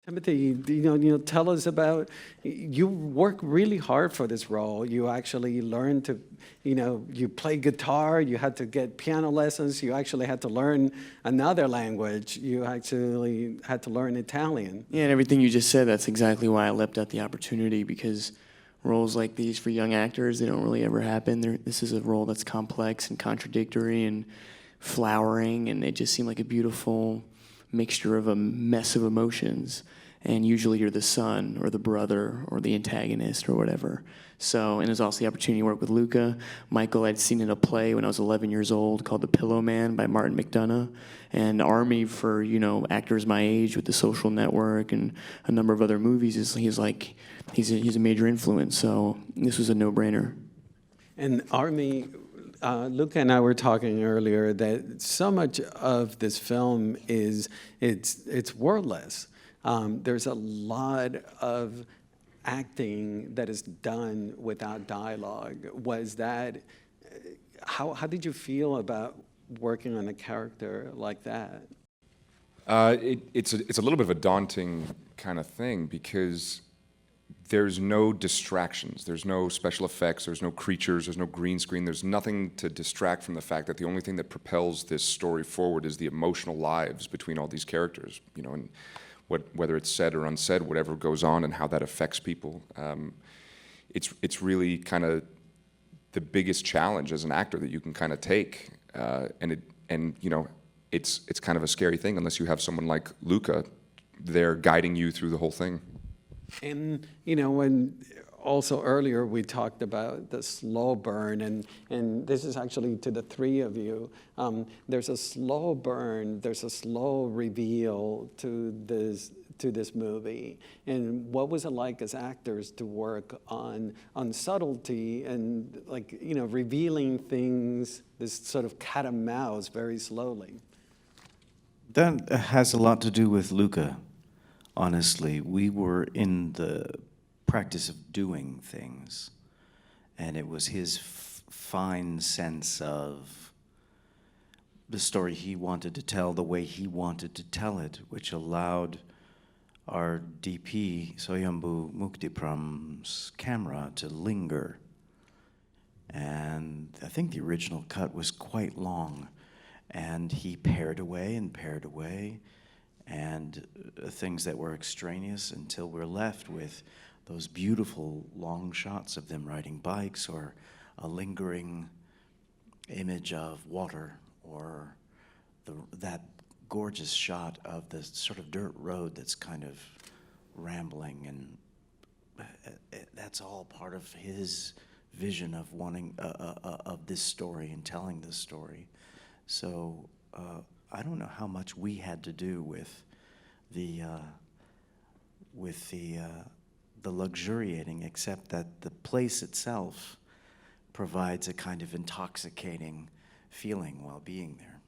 Timothy, tell us about, you work really hard for this role. You actually learned to, you play guitar, you had to get piano lessons, you actually had to learn another language, you actually had to learn Italian. Yeah, and everything you just said, that's exactly why I leapt at the opportunity, because roles like these for young actors, they don't really ever happen. This is a role that's complex and contradictory and flowering, and it just seemed like a beautiful mixture of a mess of emotions. And usually you're the son or the brother or the antagonist or whatever. So, and there's also the opportunity to work with Luca. Michael, I'd seen in a play when I was 11 years old called The Pillow Man by Martin McDonough. And Army, for, actors my age with The Social Network and a number of other movies, he's a major influence. So this was a no-brainer. And Army, Luca and I were talking earlier that so much of this film it's wordless. There's a lot of acting that is done without dialogue. Was that, how did you feel about working on a character like that? It's a little bit of a daunting kind of thing because there's no distractions. There's no special effects. There's no creatures. There's no green screen. There's nothing to distract from the fact that the only thing that propels this story forward is the emotional lives between all these characters, and whether it's said or unsaid, whatever goes on and how that affects people. It's really kind of the biggest challenge as an actor that you can kind of take, and it's kind of a scary thing unless you have someone like Luca there guiding you through the whole thing. And when also earlier we talked about the slow burn, and this is actually to the three of you. There's a slow burn, there's a slow reveal to this movie. And what was it like as actors to work on subtlety and revealing things, this sort of cat and mouse very slowly? That has a lot to do with Luca, honestly. We were in the practice of doing things, and it was his fine sense of the story he wanted to tell, the way he wanted to tell it, which allowed our DP, Soyambu Muktipram's camera to linger. And I think the original cut was quite long, and he pared away, and things that were extraneous until we're left with those beautiful long shots of them riding bikes, or a lingering image of water, or that gorgeous shot of the sort of dirt road that's kind of rambling, and that's all part of his vision of wanting of this story and telling this story. So I don't know how much we had to do with the luxuriating, except that the place itself provides a kind of intoxicating feeling while being there.